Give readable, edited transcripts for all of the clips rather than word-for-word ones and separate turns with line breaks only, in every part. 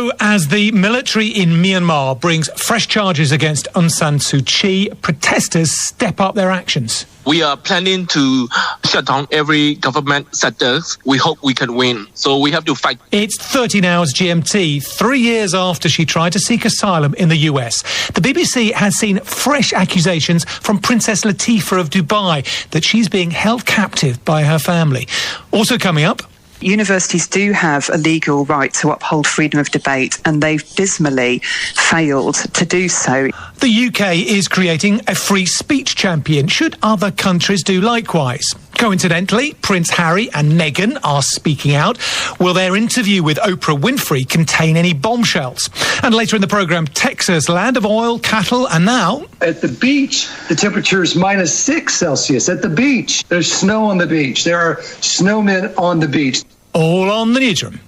So, as the military in Myanmar brings fresh charges against Aung San Suu Kyi, protesters step up their actions.
We are planning to shut down every government sector. We hope we can win. So we have to fight.
It's 13 hours GMT, 3 years after she tried to seek asylum in the US. The BBC has seen fresh accusations from Princess Latifah of Dubai that she's being held captive by her family. Also coming up,
universities do have a legal right to uphold freedom of debate, and they've dismally failed to do so.
the UK is creating a free speech champion. Should other countries do likewise? Coincidentally, Prince Harry and Meghan are speaking out. Will their interview with Oprah Winfrey contain any bombshells? And later in the programme, Texas, land of oil, cattle, and now...
At the beach, the temperature is -6 Celsius. At the beach, there's snow on the beach. There are snowmen on the beach.
All on the newsroom.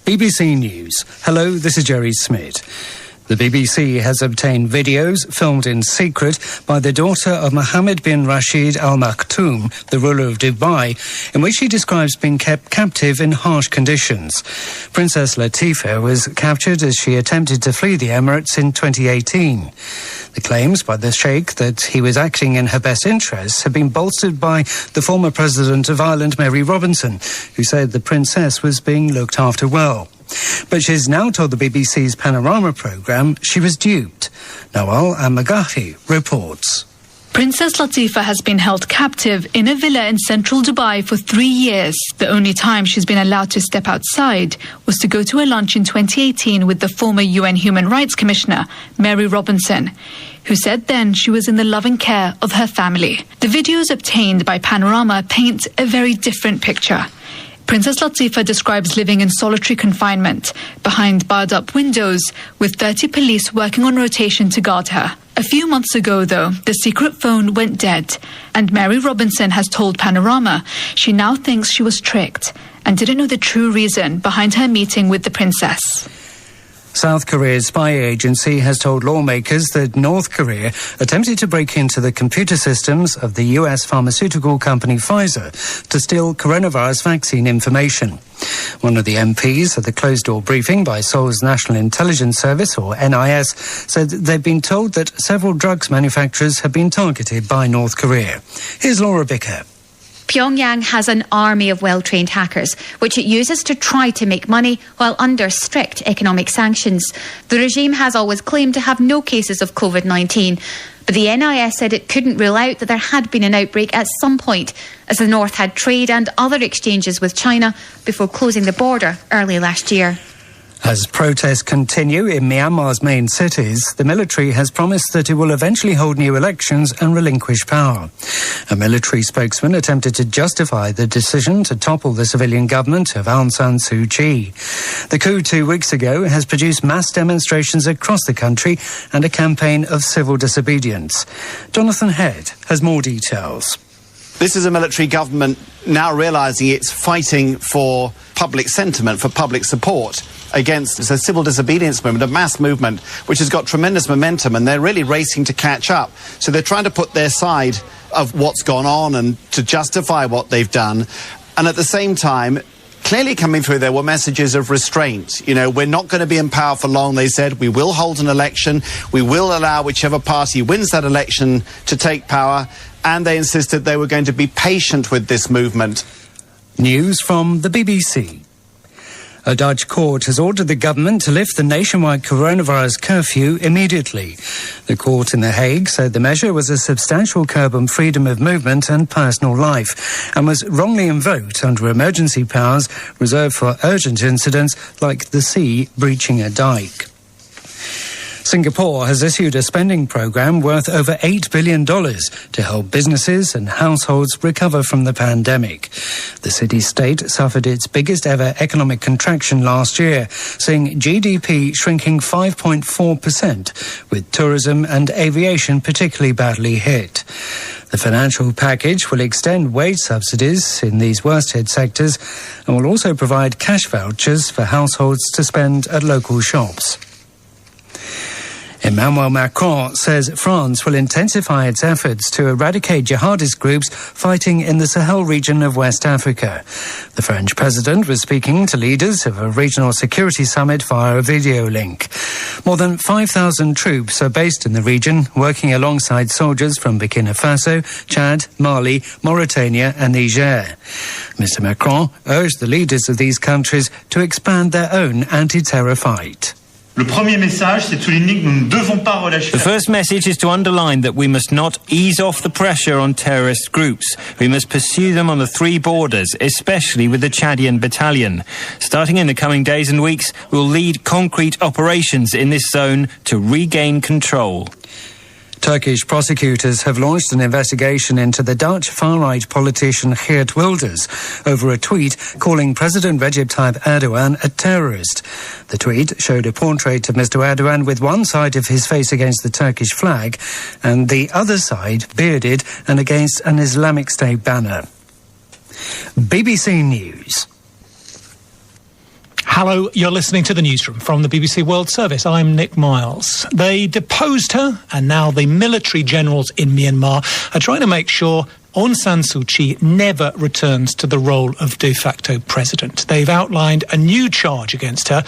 BBC News. Hello, this is Jerry Smith. The BBC has obtained videos filmed in secret by the daughter of Mohammed bin Rashid Al Maktoum, the ruler of Dubai, in which she describes being kept captive in harsh conditions. Princess Latifah was captured as she attempted to flee the Emirates in 2018. The claims by the Sheikh that he was acting in her best interests have been bolstered by the former President of Ireland, Mary Robinson, who said the princess was being looked after well. But she's now told the BBC's Panorama programme she was duped. Nawal Al-Magahi reports.
Princess Latifah has been held captive in a villa in central Dubai for 3 years. The only time she's been allowed to step outside was to go to a lunch in 2018 with the former UN Human Rights Commissioner, Mary Robinson, who said then she was in the loving care of her family. The videos obtained by Panorama paint a very different picture. Princess Latifah describes living in solitary confinement behind barred-up windows with 30 police working on rotation to guard her. A few months ago, though, the secret phone went dead, and Mary Robinson has told Panorama she now thinks she was tricked and didn't know the true reason behind her meeting with the princess.
South Korea's spy agency has told lawmakers that North Korea attempted to break into the computer systems of the US pharmaceutical company Pfizer to steal coronavirus vaccine information. One of the MPs at the closed-door briefing by Seoul's National Intelligence Service, or NIS, said they've been told that several drugs manufacturers have been targeted by North Korea. Here's Laura Bicker.
Pyongyang has an army of well-trained hackers, which it uses to try to make money while under strict economic sanctions. The regime has always claimed to have no cases of COVID-19, but the NIS said it couldn't rule out that there had been an outbreak at some point, as the North had trade and other exchanges with China before closing the border early last year.
As protests continue in Myanmar's main cities, the military has promised that it will eventually hold new elections and relinquish power. A military spokesman attempted to justify the decision to topple the civilian government of Aung San Suu Kyi. The coup 2 weeks ago has produced mass demonstrations across the country and a campaign of civil disobedience. Jonathan Head has more details.
This is a military government now realising it's fighting for public sentiment, for public support against a civil disobedience movement, a mass movement, which has got tremendous momentum, and they're really racing to catch up. So they're trying to put their side of what's gone on and to justify what they've done. And at the same time, clearly coming through there were messages of restraint. You know, we're not going to be in power for long, they said. We will hold an election. We will allow whichever party wins that election to take power. And they insisted they were going to be patient with this movement.
News from the BBC. A Dutch court has ordered the government to lift the nationwide coronavirus curfew immediately. The court in The Hague said the measure was a substantial curb on freedom of movement and personal life and was wrongly invoked under emergency powers reserved for urgent incidents like the sea breaching a dike. Singapore has issued a spending program worth over $8 billion to help businesses and households recover from the pandemic. The city-state suffered its biggest ever economic contraction last year, seeing GDP shrinking 5.4%, with tourism and aviation particularly badly hit. The financial package will extend wage subsidies in these worst-hit sectors and will also provide cash vouchers for households to spend at local shops. Emmanuel Macron says France will intensify its efforts to eradicate jihadist groups fighting in the Sahel region of West Africa. The French president was speaking to leaders of a regional security summit via a video link. More than 5,000 troops are based in the region, working alongside soldiers from Burkina Faso, Chad, Mali, Mauritania and Niger. Mr. Macron urged the leaders of these countries to expand their own anti-terror fight.
The first message is to underline that we must not ease off the pressure on terrorist groups. We must pursue them on the three borders, especially with the Chadian battalion. Starting in the coming days and weeks, we'll lead concrete operations in this zone to regain control.
Turkish prosecutors have launched an investigation into the Dutch far-right politician Geert Wilders over a tweet calling President Recep Tayyip Erdogan a terrorist. The tweet showed a portrait of Mr. Erdogan with one side of his face against the Turkish flag and the other side bearded and against an Islamic State banner. BBC News.
Hello, you're listening to the newsroom from the BBC World Service. I'm Nick Miles. They deposed her, and now the military generals in Myanmar are trying to make sure Aung San Suu Kyi never returns to the role of de facto president. They've outlined a new charge against her,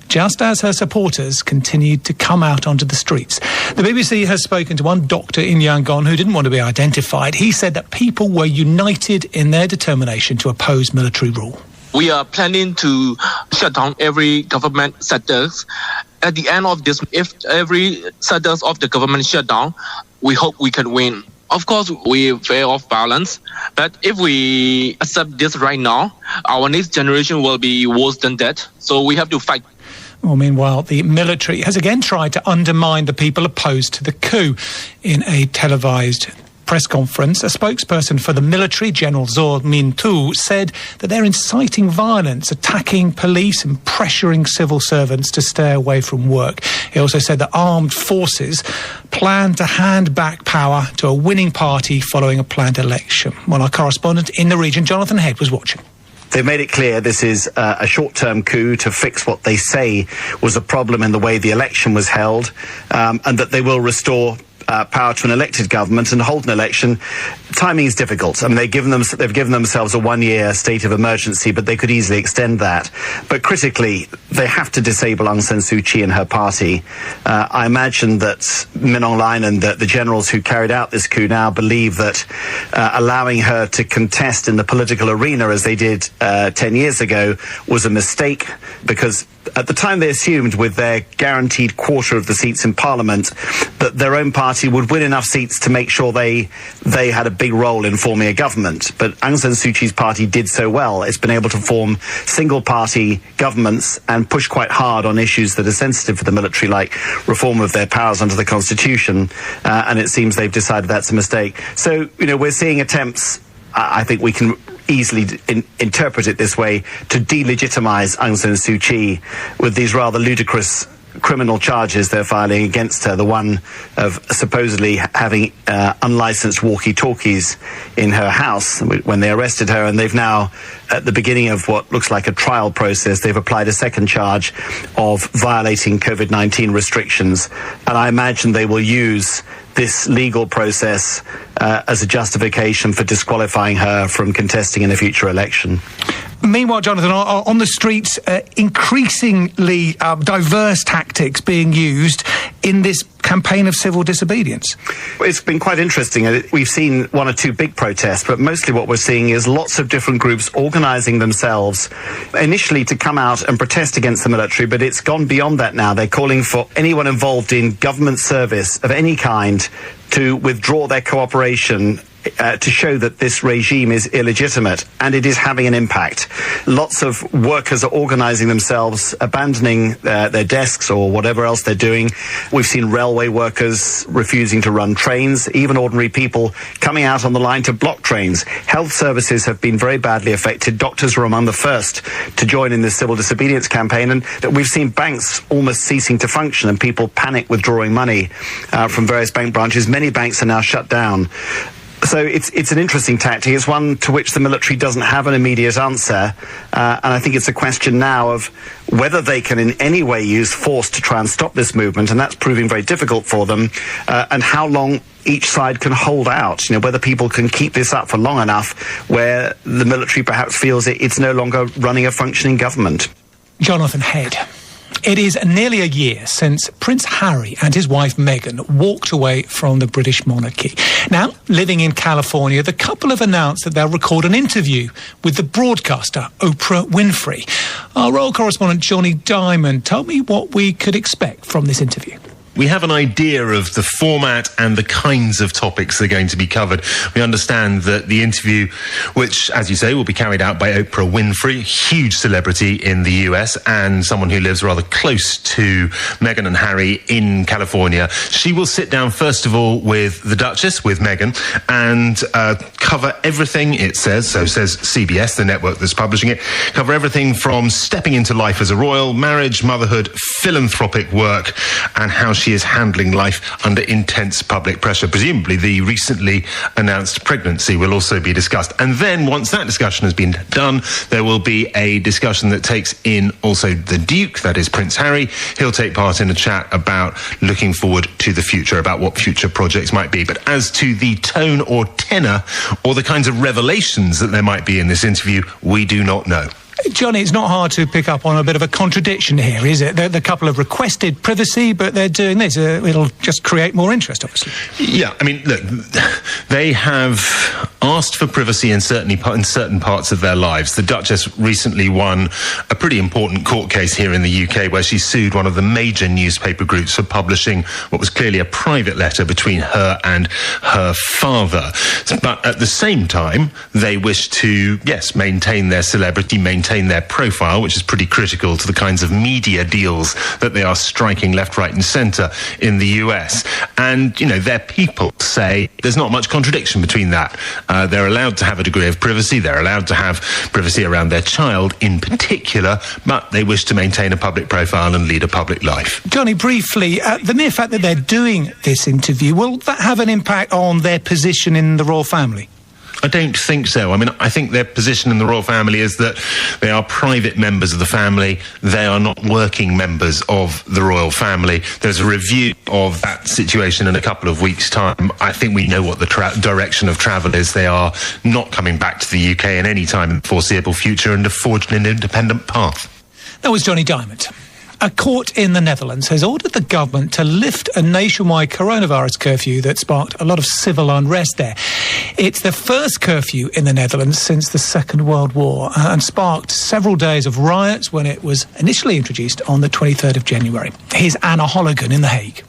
just as her supporters continued to come out onto the streets. The BBC has spoken to one doctor in Yangon who didn't want to be identified. He said that people were united in their determination to oppose military rule.
We are planning to shut down every government sectors. At the end of this, if every sectors of the government shut down, we hope we can win. Of course, we fear of violence, but if we accept this right now, our next generation will be worse than that. So we have to fight.
Well, meanwhile, the military has again tried to undermine the people opposed to the coup in a televised press conference. A spokesperson for the military, General Zor Min Tu, said that they're inciting violence, attacking police and pressuring civil servants to stay away from work. He also said that armed forces plan to hand back power to a winning party following a planned election. Well, our correspondent in the region, Jonathan Head, was watching.
They've made it clear this is a short-term coup to fix what they say was a problem in the way the election was held, and that they will restore power to an elected government and hold an election. Timing is difficult. I mean, they've given themselves a one-year state of emergency, but they could easily extend that. But critically, they have to disable Aung San Suu Kyi and her party. I imagine that Min Aung Hlaing and the generals who carried out this coup now believe that allowing her to contest in the political arena as they did 10 years ago was a mistake, because at the time they assumed, with their guaranteed quarter of the seats in Parliament, that their own party would win enough seats to make sure they had a big role in forming a government. But Aung San Suu Kyi's party did so well. It's been able to form single-party governments and push quite hard on issues that are sensitive for the military, like reform of their powers under the Constitution, and it seems they've decided that's a mistake. So, we're seeing attempts, I think we can easily interpret it this way, to delegitimize Aung San Suu Kyi with these rather ludicrous criminal charges they're filing against her. The one of supposedly having unlicensed walkie-talkies in her house when they arrested her, and they've now, at the beginning of what looks like a trial process, they've applied a second charge of violating COVID-19 restrictions. And I imagine they will use this legal process as a justification for disqualifying her from contesting in a future election.
Meanwhile, Jonathan, on the streets, increasingly diverse tactics being used in this campaign of civil disobedience.
It's been quite interesting. We've seen one or two big protests, but mostly what we're seeing is lots of different groups organising themselves initially to come out and protest against the military, but it's gone beyond that now. They're calling for anyone involved in government service of any kind to withdraw their cooperation to show that this regime is illegitimate, and it is having an impact. Lots of workers are organising themselves, abandoning their desks or whatever else they're doing. We've seen railway workers refusing to run trains, even ordinary people coming out on the line to block trains. Health services have been very badly affected. Doctors were among the first to join in this civil disobedience campaign, and we've seen banks almost ceasing to function and people panic withdrawing money from various bank branches. Many banks are now shut down. So it's an interesting tactic. It's one to which the military doesn't have an immediate answer. And I think it's a question now of whether they can in any way use force to try and stop this movement, and that's proving very difficult for them, and how long each side can hold out, whether people can keep this up for long enough where the military perhaps feels it's no longer running a functioning government.
Jonathan Head. It is nearly a year since Prince Harry and his wife Meghan walked away from the British monarchy. Now, living in California, the couple have announced that they'll record an interview with the broadcaster Oprah Winfrey. Our royal correspondent Johnny Diamond told me what we could expect from this interview.
We have an idea of the format and the kinds of topics that are going to be covered. We understand that the interview, which, as you say, will be carried out by Oprah Winfrey, huge celebrity in the US and someone who lives rather close to Meghan and Harry in California. She will sit down, first of all, with the Duchess, with Meghan, and cover everything, it says, so says CBS, the network that's publishing it, cover everything from stepping into life as a royal, marriage, motherhood, philanthropic work, and how she is handling life under intense public pressure. Presumably, the recently announced pregnancy will also be discussed. And then, once that discussion has been done, there will be a discussion that takes in also the Duke, that is Prince Harry. He'll take part in a chat about looking forward to the future, about what future projects might be. But as to the tone or tenor or the kinds of revelations that there might be in this interview, we do not know.
Johnny, it's not hard to pick up on a bit of a contradiction here, is it? The couple have requested privacy, but they're doing this. It'll just create more interest, obviously.
Yeah, I mean, look, they have asked for privacy in certain parts of their lives. The Duchess recently won a pretty important court case here in the UK where she sued one of the major newspaper groups for publishing what was clearly a private letter between her and her father. But at the same time, they wish to, yes, maintain their celebrity, maintain their profile, which is pretty critical to the kinds of media deals that they are striking left, right and centre in the US. And, their people say there's not much contradiction between that. They're allowed to have a degree of privacy. They're allowed to have privacy around their child in particular, but they wish to maintain a public profile and lead a public life.
Johnny, briefly, the mere fact that they're doing this interview, will that have an impact on their position in the royal family?
I don't think so. I mean, I think their position in the royal family is that they are private members of the family. They are not working members of the royal family. There's a review of that situation in a couple of weeks' time. I think we know what the direction of travel is. They are not coming back to the UK at any time in the foreseeable future and have forged an independent path.
That was Johnny Diamond. A court in the Netherlands has ordered the government to lift a nationwide coronavirus curfew that sparked a lot of civil unrest there. It's the first curfew in the Netherlands since the Second World War and sparked several days of riots when it was initially introduced on the 23rd of January. Here's Anna Holligan in The Hague.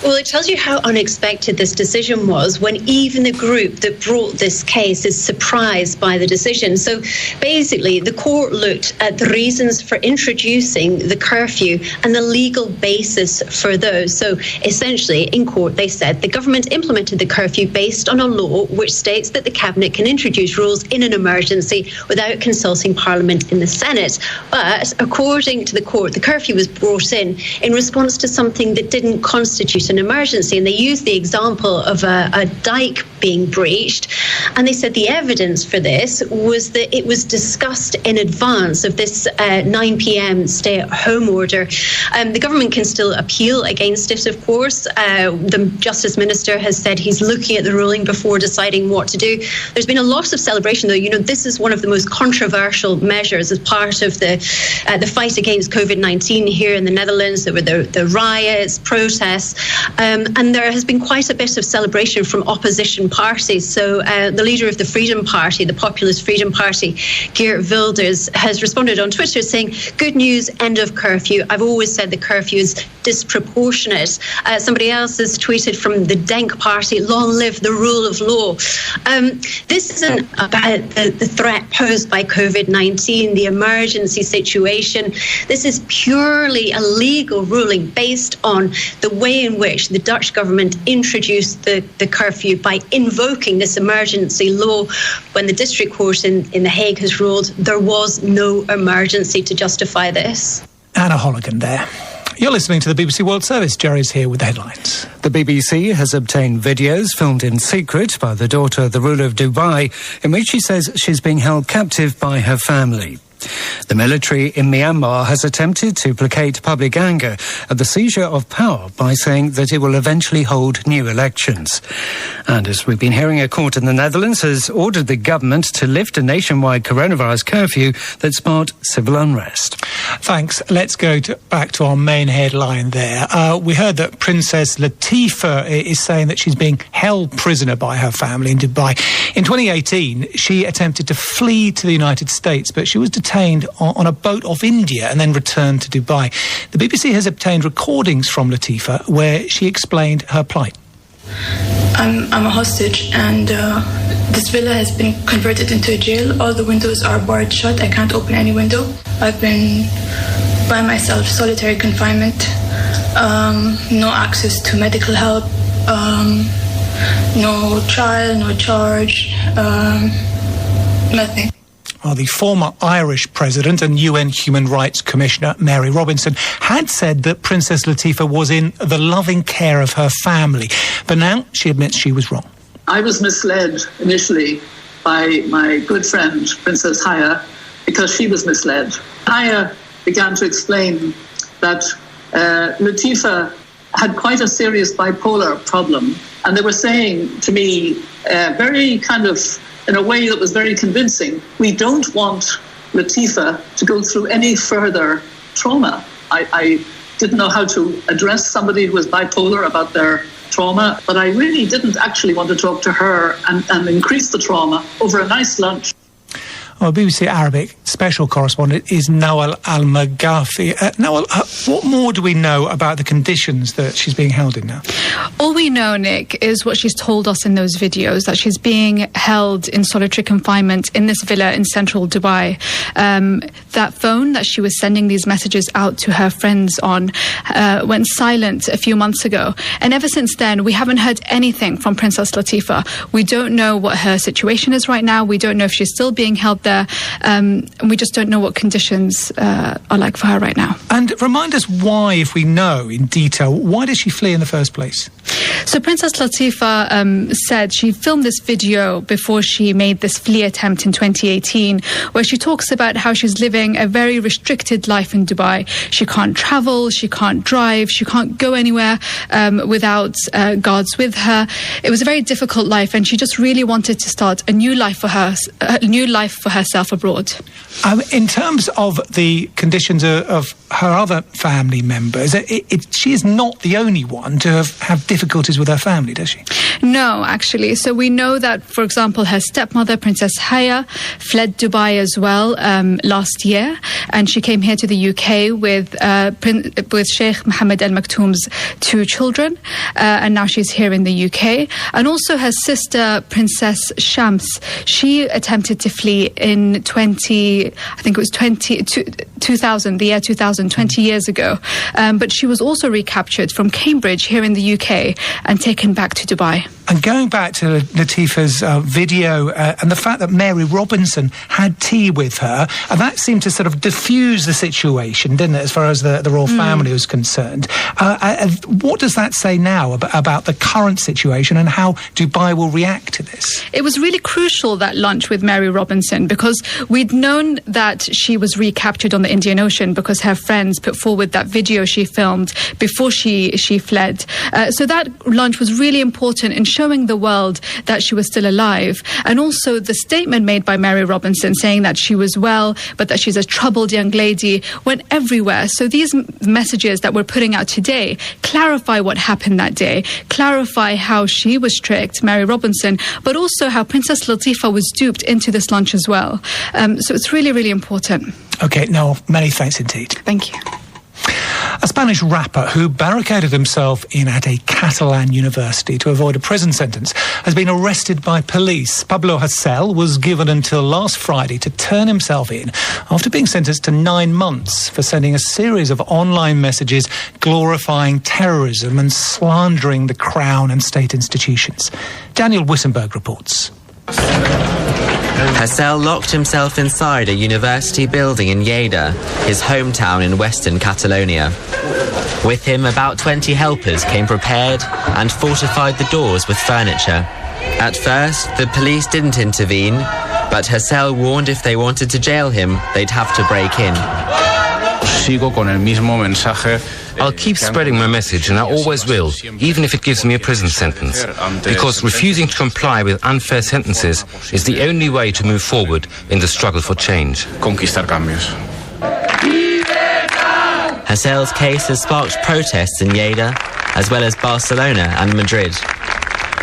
Well, it tells you how unexpected this decision was when even the group that brought this case is surprised by the decision. So basically, the court looked at the reasons for introducing the curfew and the legal basis for those. So essentially, in court, they said the government implemented the curfew based on a law which states that the cabinet can introduce rules in an emergency without consulting Parliament in the Senate. But according to the court, the curfew was brought in response to something that didn't constitute an emergency, and they used the example of a dike being breached, and they said the evidence for this was that it was discussed in advance of this 9 p.m. stay-at-home order. The government can still appeal against it, of course. The Justice Minister has said he's looking at the ruling before deciding what to do. There's been a lot of celebration, though. This is one of the most controversial measures as part of the fight against COVID-19 here in the Netherlands. There were the riots, protests, and there has been quite a bit of celebration from opposition parties. So the leader of the Freedom Party, the Populist Freedom Party, Geert Wilders, has responded on Twitter saying, "Good news, end of curfew. I've always said the curfew is disproportionate." Somebody else has tweeted from the Denk Party, "Long live the rule of law." This isn't about the threat posed by COVID-19, the emergency situation. This is purely a legal ruling based on the way in which the Dutch government introduced the curfew by invoking this emergency law when the district court in The Hague has ruled there was no emergency to justify this.
Anna Holligan there. You're listening to the BBC World Service. Jerry's here with the headlines.
The BBC has obtained videos filmed in secret by the daughter of the ruler of Dubai, in which she says she's being held captive by her family. The military in Myanmar has attempted to placate public anger at the seizure of power by saying that it will eventually hold new elections. And as we've been hearing, a court in the Netherlands has ordered the government to lift a nationwide coronavirus curfew that sparked civil unrest.
Thanks. Let's go back to our main headline there. We heard that Princess Latifa is saying that she's being held prisoner by her family in Dubai. In 2018, she attempted to flee to the United States, but she was detained on a boat off India and then returned to Dubai. The BBC has obtained recordings from Latifa where she explained her plight.
I'm a hostage, and this villa has been converted into a jail. All the windows are barred shut. I can't open any window. I've been by myself, solitary confinement, no access to medical help, no trial, no charge, nothing.
Well, the former Irish President and UN Human Rights Commissioner, Mary Robinson, had said that Princess Latifa was in the loving care of her family. But now she admits she was wrong.
I was misled initially by my good friend, Princess Haya, because she was misled. Haya began to explain that Latifa had quite a serious bipolar problem. And they were saying to me, very kind of, in a way that was very convincing, we don't want Latifa to go through any further trauma. I didn't know how to address somebody who was bipolar about their trauma, but I really didn't actually want to talk to her and increase the trauma over a nice lunch.
Well, BBC Arabic special correspondent is Nawal Al-Maghafi. Nawal, what more do we know about the conditions that she's being held in now?
All we know, Nick, is what she's told us in those videos, that she's being held in solitary confinement in this villa in central Dubai. That phone that she was sending these messages out to her friends on went silent a few months ago. And ever since then, we haven't heard anything from Princess Latifa. We don't know what her situation is right now. We don't know if she's still being held there. And we just don't know what conditions are like for her right now.
And remind us why, if we know in detail, why did she flee in the first place?
So Princess Latifa said she filmed this video before she made this flee attempt in 2018, where she talks about how she's living a very restricted life in Dubai. She can't travel, she can't drive, she can't go anywhere without guards with her. It was a very difficult life, and she just really wanted to start a new life for herself abroad.
In terms of the conditions of her other family members, she is not the only one to have difficulties with her family, does she?
No, actually. So we know that, for example, her stepmother, Princess Haya, fled Dubai as well last year, and she came here to the UK with Sheikh Mohammed Al Maktoum's 2 children, and now she's here in the UK. And also her sister, Princess Shams, she attempted to flee in 2000, the year 2000, 20 years ago. But she was also recaptured from Cambridge here in the UK and taken back to Dubai.
And going back to Latifa's video and the fact that Mary Robinson had tea with her, and that seemed to sort of diffuse the situation, didn't it, as far as the royal family was concerned. What does that say now about the current situation and how Dubai will react to this?
It was really crucial, that lunch with Mary Robinson, because we'd known that she was recaptured on the Indian Ocean because her friends put forward that video she filmed before she fled. So that lunch was really important in showing the world that she was still alive. And also the statement made by Mary Robinson saying that she was well, but that she's a troubled young lady, went everywhere. So these messages that we're putting out today clarify what happened that day, clarify how she was tricked, Mary Robinson, but also how Princess Latifa was duped into this lunch as well. So it's really, really important.
OK, Noel, many thanks indeed.
Thank you.
A Spanish rapper who barricaded himself in at a Catalan university to avoid a prison sentence has been arrested by police. Pablo Hasél was given until last Friday to turn himself in after being sentenced to 9 months for sending a series of online messages glorifying terrorism and slandering the Crown and state institutions. Daniel Wissenberg reports.
Hassel locked himself inside a university building in Lleida, his hometown in western Catalonia. With him, about 20 helpers came prepared and fortified the doors with furniture. At first, the police didn't intervene, but Hassel warned if they wanted to jail him, they'd have to break in.
I'll keep spreading my message, and I always will, even if it gives me a prison sentence. Because refusing to comply with unfair sentences is the only way to move forward in the struggle for change.
Hassel's case has sparked protests in Lleida, as well as Barcelona and Madrid.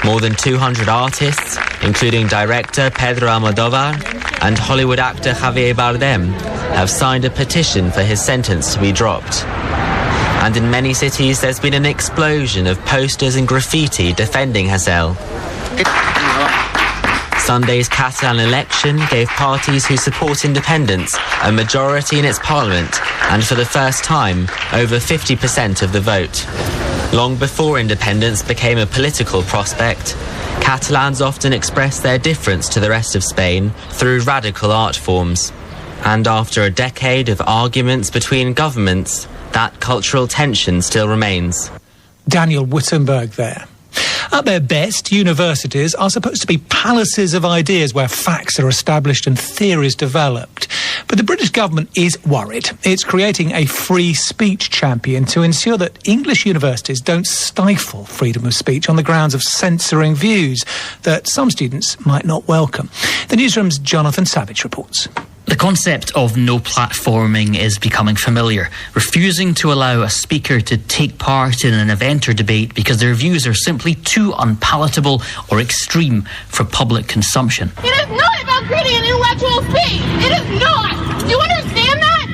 More than 200 artists, including director Pedro Almodóvar and Hollywood actor Javier Bardem, have signed a petition for his sentence to be dropped. And in many cities, there's been an explosion of posters and graffiti defending Hassel. Sunday's Catalan election gave parties who support independence a majority in its parliament, and for the first time, over 50% of the vote. Long before independence became a political prospect, Catalans often expressed their difference to the rest of Spain through radical art forms. And after a decade of arguments between governments, that cultural tension still remains.
Daniel Wittenberg there. At their best, universities are supposed to be palaces of ideas where facts are established and theories developed. But the British government is worried. It's creating a free speech champion to ensure that English universities don't stifle freedom of speech on the grounds of censoring views that some students might not welcome. The newsroom's Jonathan Savage reports.
The concept of no platforming is becoming familiar, refusing to allow a speaker to take part in an event or debate because their views are simply too unpalatable or extreme for public consumption.
It is not about creating an intellectual space. It is not. Do you understand that?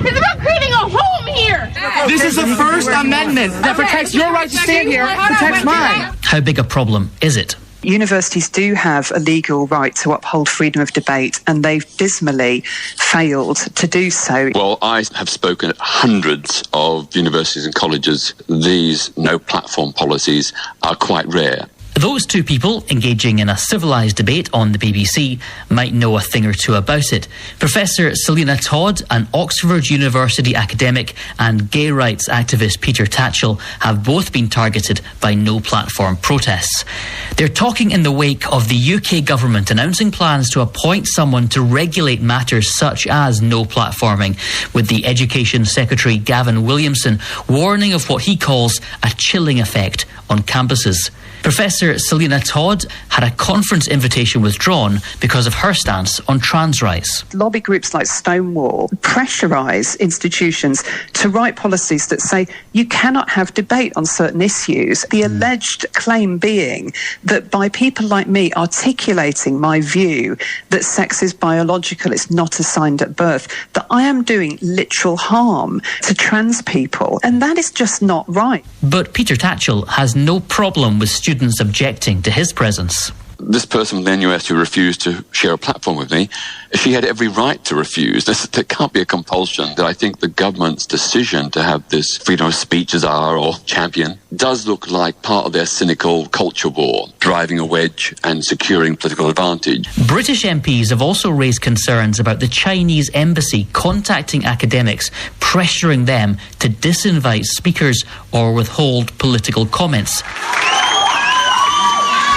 It's about creating a home here.
This is the First Amendment that protects your right to stand here, protects mine.
How big a problem is it?
Universities do have a legal right to uphold freedom of debate, and they've dismally failed to do so.
Well, I have spoken at hundreds of universities and colleges. These no-platform policies are quite rare.
Those two people engaging in a civilised debate on the BBC might know a thing or two about it. Professor Selina Todd, an Oxford University academic, and gay rights activist Peter Tatchell have both been targeted by no-platform protests. They're talking in the wake of the UK government announcing plans to appoint someone to regulate matters such as no-platforming, with the Education Secretary Gavin Williamson warning of what he calls a chilling effect on campuses. Professor Selina Todd had a conference invitation withdrawn because of her stance on trans rights.
Lobby groups like Stonewall pressurise institutions to write policies that say you cannot have debate on certain issues. The alleged claim being that by people like me articulating my view that sex is biological, it's not assigned at birth, that I am doing literal harm to trans people. And that is just not right.
But Peter Tatchell has no problem with students objecting to his presence.
This person from the NUS who refused to share a platform with me, she had every right to refuse. There can't be a compulsion. That I think the government's decision to have this freedom of speech czar or champion does look like part of their cynical culture war, driving a wedge and securing political advantage.
British MPs have also raised concerns about the Chinese embassy contacting academics, pressuring them to disinvite speakers or withhold political comments.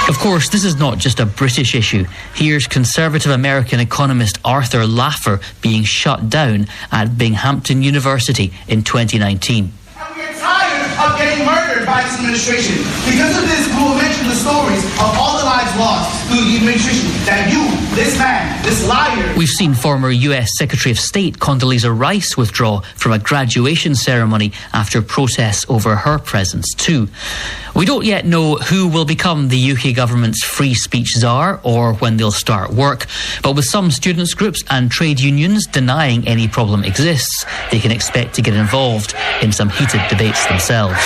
Of course, this is not just a British issue. Here's conservative American economist Arthur Laffer being shut down at Binghamton University in 2019.
We're tired of getting murdered by this administration. Because of this, we will mention the stories of all the lives lost through the administration. That you, this man, this liar.
We've seen former US Secretary of State Condoleezza Rice withdraw from a graduation ceremony after protests over her presence too. We don't yet know who will become the UK government's free speech czar or when they'll start work, but with some students' groups and trade unions denying any problem exists, they can expect to get involved in some heated debates themselves.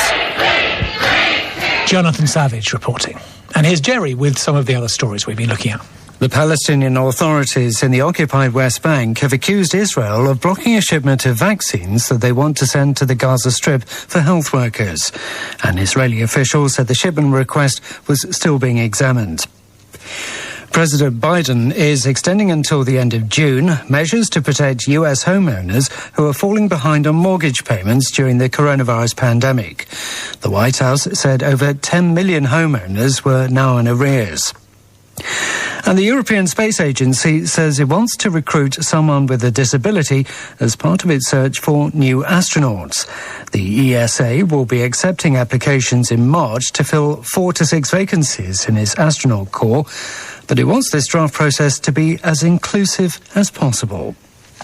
Jonathan Savage reporting. And here's Jerry with some of the other stories we've been looking at.
The Palestinian authorities in the occupied West Bank have accused Israel of blocking a shipment of vaccines that they want to send to the Gaza Strip for health workers. An Israeli official said the shipment request was still being examined. President Biden is extending until the end of June measures to protect US homeowners who are falling behind on mortgage payments during the coronavirus pandemic. The White House said over 10 million homeowners were now in arrears. And the European Space Agency says it wants to recruit someone with a disability as part of its search for new astronauts. The ESA will be accepting applications in March to fill 4 to 6 vacancies in its astronaut corps, but it wants this draft process to be as inclusive as possible.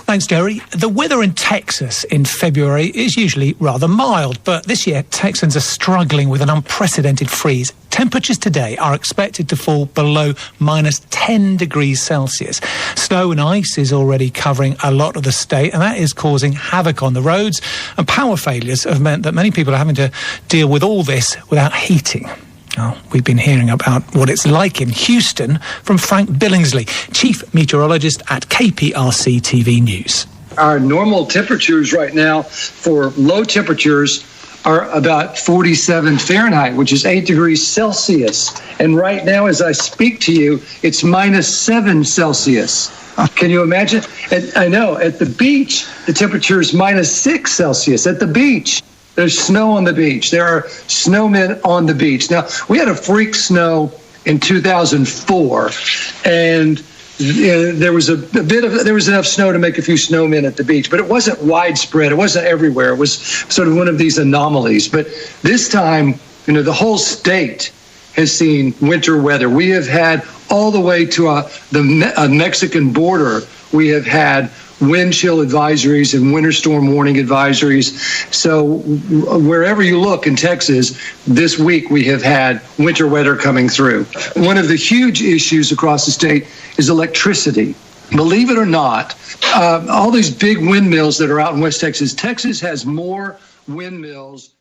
Thanks, Jerry. The weather in Texas in February is usually rather mild, but this year Texans are struggling with an unprecedented freeze. Temperatures today are expected to fall below minus 10 degrees Celsius. Snow and ice is already covering a lot of the state, and that is causing havoc on the roads. And power failures have meant that many people are having to deal with all this without heating. Oh, we've been hearing about what it's like in Houston from Frank Billingsley, Chief Meteorologist at KPRC TV News.
Our normal temperatures right now for low temperatures are about 47 Fahrenheit, which is 8 degrees Celsius. And right now, as I speak to you, it's minus 7 Celsius. Can you imagine? And I know, at the beach, the temperature is minus 6 Celsius at the beach. There's snow on the beach. There are snowmen on the beach. Now, we had a freak snow in 2004, and there was enough snow to make a few snowmen at the beach, but it wasn't widespread. It wasn't everywhere. It was sort of one of these anomalies. But this time, the whole state has seen winter weather. We have had all the way to the Mexican border. We have had wind chill advisories and winter storm warning advisories. So wherever you look in Texas, this week we have had winter weather coming through. One of the huge issues across the state is electricity. Believe it or not, all these big windmills that are out in West Texas, Texas has more windmills